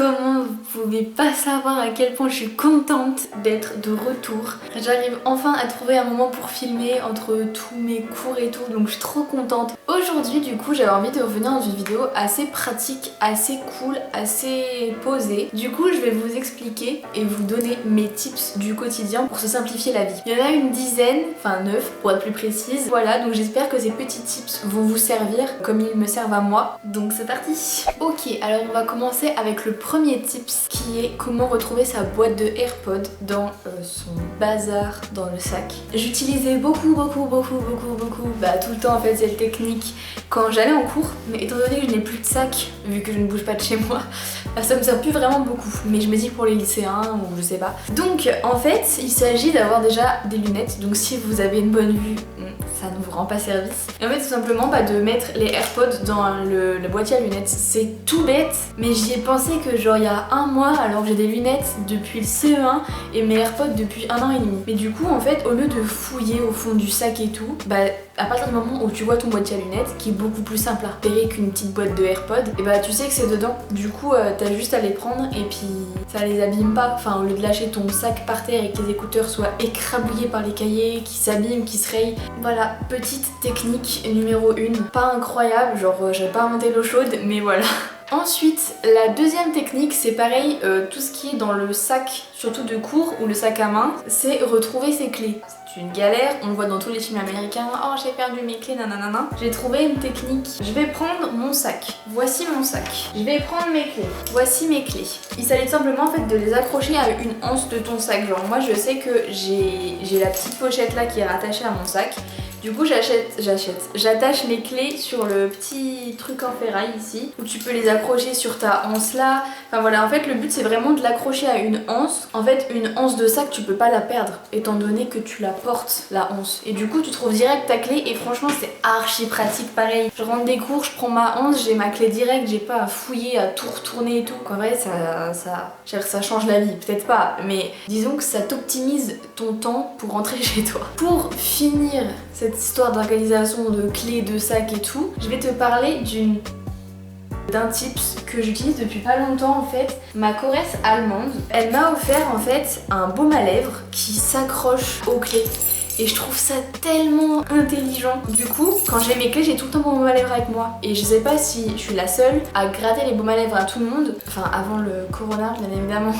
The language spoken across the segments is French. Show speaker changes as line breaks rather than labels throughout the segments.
Comment vous pouvez pas savoir à quel point je suis contente d'être de retour. J'arrive enfin à trouver un moment pour filmer entre tous mes cours et tout, donc je suis trop contente. Aujourd'hui du coup j'avais envie de revenir dans une vidéo assez pratique, assez cool, assez posée. Du coup je vais vous expliquer et vous donner mes tips du quotidien pour se simplifier la vie. Il y en a une dizaine, enfin 9 pour être plus précise. Voilà, donc j'espère que ces petits tips vont vous servir comme ils me servent à moi. Donc c'est parti. Ok, alors on va commencer avec le premier tips qui est comment retrouver sa boîte de AirPods dans son bazar dans le sac. J'utilisais beaucoup tout le temps en fait cette technique quand j'allais en cours, mais étant donné que je n'ai plus de sac vu que je ne bouge pas de chez moi, ça me sert plus vraiment beaucoup, mais je me dis pour les lycéens ou je sais pas. Donc en fait il s'agit d'avoir déjà des lunettes, donc si vous avez une bonne vue ça ne vous rend pas service. Et en fait tout simplement de mettre les AirPods dans le boîtier à lunettes. C'est tout bête, mais j'y ai pensé que genre il y a un mois alors que j'ai des lunettes depuis le CE1 et mes AirPods depuis 1 an et demi. Mais du coup en fait au lieu de fouiller au fond du sac et tout, à partir du moment où tu vois ton boîtier à lunettes qui est beaucoup plus simple à repérer qu'une petite boîte de AirPods, et tu sais que c'est dedans. Du coup t'as juste à les prendre et puis ça les abîme pas. Enfin au lieu de lâcher ton sac par terre et que tes écouteurs soient écrabouillés par les cahiers, qui s'abîment, qui se rayent. Voilà, petite technique numéro 1. Pas incroyable, genre j'ai pas inventé l'eau chaude, mais voilà. Ensuite, la deuxième technique, c'est pareil, tout ce qui est dans le sac, surtout de cours ou le sac à main, c'est retrouver ses clés. C'est une galère, on le voit dans tous les films américains, oh j'ai perdu mes clés, nanana. J'ai trouvé une technique, je vais prendre mon sac, voici mon sac, je vais prendre mes clés, voici mes clés. Il s'agit simplement en fait de les accrocher à une anse de ton sac, genre moi je sais que j'ai la petite pochette là qui est rattachée à mon sac. Du coup j'attache mes clés sur le petit truc en ferraille ici, où tu peux les accrocher sur ta anse là. Enfin voilà, en fait le but c'est vraiment de l'accrocher à une anse. En fait une anse de sac tu peux pas la perdre, étant donné que tu la portes la anse. Et du coup tu trouves direct ta clé et franchement c'est archi pratique pareil. Je rentre des cours, je prends ma anse, j'ai ma clé direct, j'ai pas à fouiller, à tout retourner et tout. En vrai ça change la vie, peut-être pas, mais disons que ça t'optimise ton temps pour rentrer chez toi. Pour finir cette histoire d'organisation de clés, de sacs et tout, je vais te parler d'un tips que j'utilise depuis pas longtemps en fait. Ma choresse allemande, elle m'a offert en fait un baume à lèvres qui s'accroche aux clés. Et je trouve ça tellement intelligent. Du coup, quand j'ai mes clés, j'ai tout le temps mon baume à lèvres avec moi. Et je sais pas si je suis la seule à gratter les baumes à lèvres à tout le monde. Enfin, avant le corona, bien évidemment.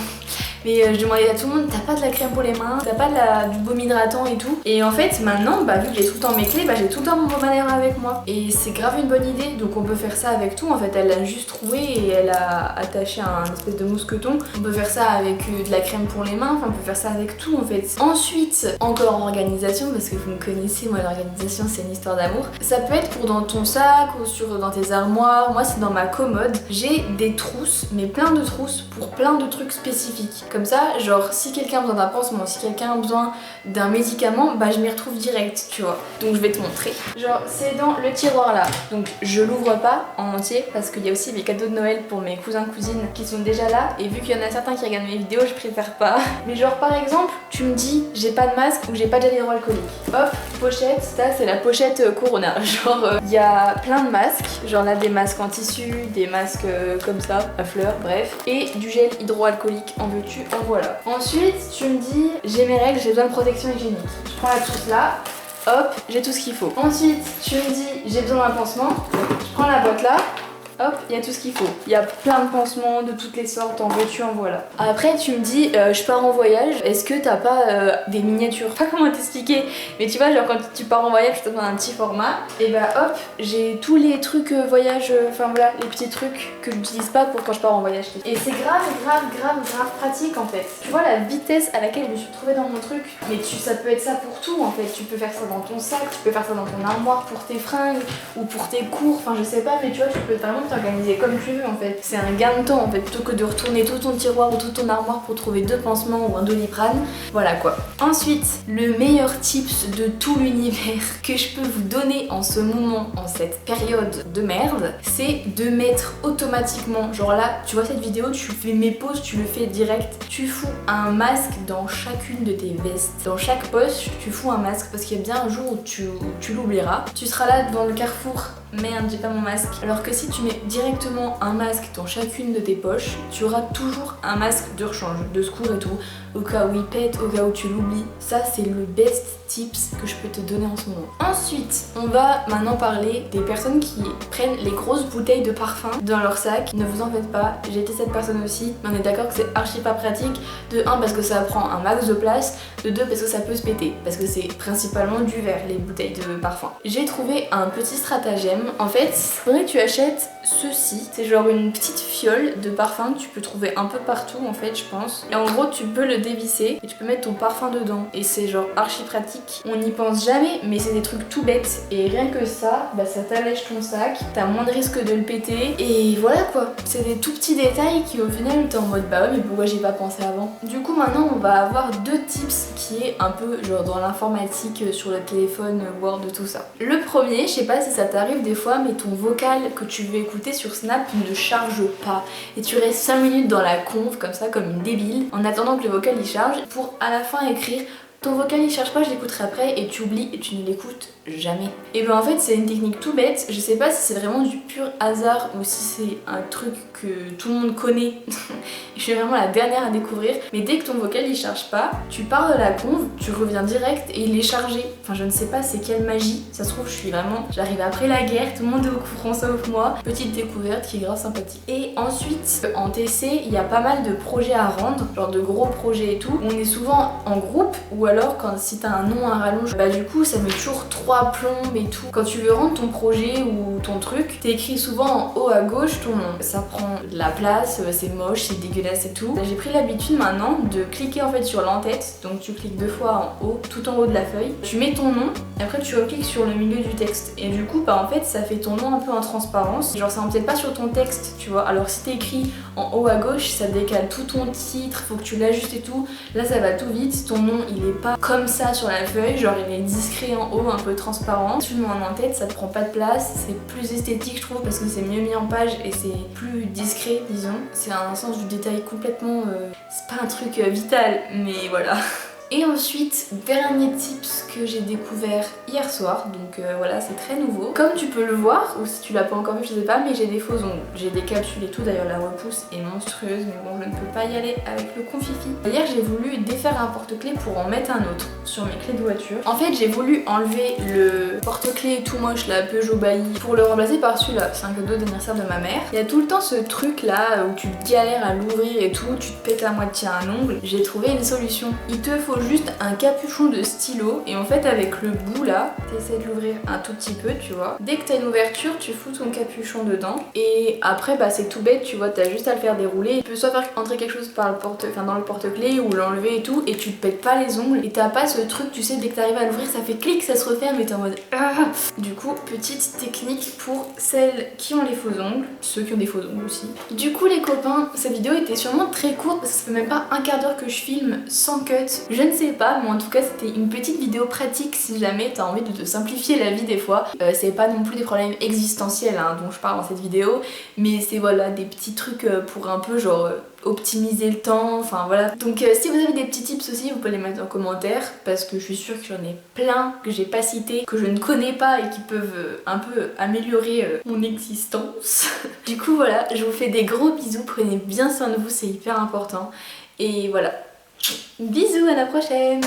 Mais je demandais à tout le monde, t'as pas de la crème pour les mains, t'as pas du baume hydratant et tout. Et en fait maintenant, vu que j'ai tout le temps mes clés, j'ai tout le temps mon baume à lèvres avec moi. Et c'est grave une bonne idée, donc on peut faire ça avec tout. En fait elle l'a juste troué et elle a attaché un espèce de mousqueton. On peut faire ça avec de la crème pour les mains, enfin on peut faire ça avec tout en fait. Ensuite, encore en organisation, parce que vous me connaissez, moi l'organisation c'est une histoire d'amour. Ça peut être pour dans ton sac ou dans tes armoires. Moi c'est dans ma commode. J'ai des trousses, mais plein de trousses pour plein de trucs spécifiques. Comme ça, genre si quelqu'un a besoin d'un pansement, si quelqu'un a besoin d'un médicament, je m'y retrouve direct, tu vois. Donc je vais te montrer. Genre c'est dans le tiroir là. Donc je l'ouvre pas en entier parce qu'il y a aussi mes cadeaux de Noël pour mes cousins cousines qui sont déjà là. Et vu qu'il y en a certains qui regardent mes vidéos, je préfère pas. Mais genre par exemple, tu me dis j'ai pas de masque ou j'ai pas de gel hydroalcoolique. Hop, pochette, ça c'est la pochette Corona. Genre il y a plein de masques, genre là des masques en tissu, des masques comme ça, à fleurs, bref. Et du gel hydroalcoolique, en veux-tu, en voilà. Ensuite, tu me dis, j'ai mes règles, j'ai besoin de protection hygiénique. Je prends la trousse là, hop, j'ai tout ce qu'il faut. Ensuite, tu me dis, j'ai besoin d'un pansement. Je prends la boîte là. Hop, il y a tout ce qu'il faut. Il y a plein de pansements de toutes les sortes, en veux-tu, en voilà. Après, tu me dis, je pars en voyage, est-ce que t'as pas des miniatures? Pas comment t'expliquer, mais tu vois, genre quand tu pars en voyage, je te donne un petit format. Et hop, j'ai tous les trucs voyage, enfin voilà, les petits trucs que j'utilise pas pour quand je pars en voyage. Et c'est grave pratique en fait. Tu vois la vitesse à laquelle je me suis retrouvée dans mon truc. Mais ça peut être ça pour tout en fait. Tu peux faire ça dans ton sac, tu peux faire ça dans ton armoire pour tes fringues ou pour tes cours, enfin je sais pas, mais tu vois, tu peux vraiment t'organiser comme tu veux en fait. C'est un gain de temps en fait, plutôt que de retourner tout ton tiroir ou toute ton armoire pour trouver 2 pansements ou un Doliprane. Voilà quoi. Ensuite, le meilleur tips de tout l'univers que je peux vous donner en ce moment, en cette période de merde, c'est de mettre automatiquement, genre là, tu vois cette vidéo, tu fais mes pauses, tu le fais direct, tu fous un masque dans chacune de tes vestes. Dans chaque poche, tu fous un masque parce qu'il y a bien un jour où tu l'oublieras. Tu seras là devant le carrefour merde j'ai pas mon masque. Alors que si tu mets directement un masque dans chacune de tes poches, tu auras toujours un masque de rechange, de secours et tout, au cas où il pète, au cas où tu l'oublies. Ça c'est le best tips que je peux te donner en ce moment. Ensuite, on va maintenant parler des personnes qui prennent les grosses bouteilles de parfum dans leur sac. Ne vous en faites pas, j'ai été cette personne aussi, mais on est d'accord que c'est archi pas pratique. De 1 parce que ça prend un max de place, de 2 parce que ça peut se péter, parce que c'est principalement du verre les bouteilles de parfum. J'ai trouvé un petit stratagème. En fait, il faudrait que tu achètes ceci. C'est genre une petite fiole de parfum que tu peux trouver un peu partout en fait je pense. Et en gros tu peux le dévisser et tu peux mettre ton parfum dedans. Et c'est genre archi pratique. On n'y pense jamais mais c'est des trucs tout bêtes. Et rien que ça, bah ça t'allège ton sac, t'as moins de risque de le péter. Et voilà quoi. C'est des tout petits détails qui au final t'es en mode bah ouais mais pourquoi j'ai pas pensé avant. Du coup maintenant on va avoir 2 tips qui est un peu genre dans l'informatique, sur le téléphone, Word, tout ça. Le premier, je sais pas si ça t'arrive des fois mais ton vocal que tu veux écouter sur Snap ne charge pas. Et tu restes 5 minutes dans la conve comme ça comme une débile en attendant que le vocal il charge pour à la fin écrire ton vocal il charge pas, je l'écouterai après et tu oublies et tu ne l'écoutes jamais. Et ben en fait c'est une technique tout bête, je sais pas si c'est vraiment du pur hasard ou si c'est un truc que tout le monde connaît. Je suis vraiment la dernière à découvrir, mais dès que ton vocal il charge pas, tu pars de la conve, tu reviens direct et il est chargé. Enfin je ne sais pas c'est quelle magie, ça se trouve j'arrive après la guerre, tout le monde est au courant sauf moi. Petite découverte qui est grave sympathique. Et ensuite en TC il y a pas mal de projets à rendre, genre de gros projets et tout. On est souvent en groupe ou alors si t'as un nom à rallonge, bah du coup ça met toujours 3 plombes et tout. Quand tu veux rendre ton projet ou ton truc, t'écris souvent en haut à gauche ton nom. Ça prend de la place, c'est moche, c'est dégueulasse et tout. J'ai pris l'habitude maintenant de cliquer en fait sur l'en-tête, donc tu cliques 2 fois en haut, tout en haut de la feuille. Tu mets ton nom, et après tu recliques sur le milieu du texte. Et du coup bah en fait ça fait ton nom un peu en transparence. Genre ça empiète pas sur ton texte, tu vois. Alors si t'écris en haut à gauche, ça décale tout ton titre, faut que tu l'ajustes et tout. Là ça va tout vite, ton nom il est pas comme ça sur la feuille, genre il est discret en haut, un peu transparent. Tu le mets en tête, ça te prend pas de place, c'est plus esthétique je trouve parce que c'est mieux mis en page et c'est plus discret disons. C'est un sens du détail complètement, c'est pas un truc vital mais voilà. Et ensuite, dernier tips que j'ai découvert hier soir, donc voilà c'est très nouveau. Comme tu peux le voir, ou si tu l'as pas encore vu je sais pas, mais j'ai des faux ongles. J'ai des capsules et tout, d'ailleurs la repousse est monstrueuse, mais bon je ne peux pas y aller avec le confifi. Hier j'ai voulu défaire un porte-clés pour en mettre un autre sur mes clés de voiture. En fait j'ai voulu enlever le porte-clés tout moche, la Peugeot Bailly, pour le remplacer par celui-là. C'est un cadeau d'anniversaire de ma mère. Il y a tout le temps ce truc là où tu galères à l'ouvrir et tout, tu te pètes à moitié un ongle. J'ai trouvé une solution. Il te faut juste un capuchon de stylo et en fait avec le bout là, t'essaies de l'ouvrir un tout petit peu tu vois. Dès que t'as une ouverture, tu fous ton capuchon dedans et après bah c'est tout bête tu vois, t'as juste à le faire dérouler. Tu peux soit faire entrer quelque chose par dans le porte-clés ou l'enlever et tout et tu te pètes pas les ongles et t'as pas ce truc tu sais dès que t'arrives à l'ouvrir ça fait clic, ça se referme et t'es en mode ah. Du coup petite technique pour celles qui ont les faux ongles, ceux qui ont des faux ongles aussi. Du coup les copains, cette vidéo était sûrement très courte parce que ça fait même pas un quart d'heure que je filme sans cut. Je ne sais pas mais en tout cas c'était une petite vidéo pratique si jamais t'as envie de te simplifier la vie des fois. C'est pas non plus des problèmes existentiels hein, dont je parle dans cette vidéo, mais c'est voilà des petits trucs pour un peu genre optimiser le temps, enfin voilà. Donc si vous avez des petits tips aussi vous pouvez les mettre en commentaire parce que je suis sûre que j'en ai plein que j'ai pas cités, que je ne connais pas et qui peuvent un peu améliorer mon existence. Du coup voilà, je vous fais des gros bisous, prenez bien soin de vous, c'est hyper important et voilà. Bisous, à la prochaine.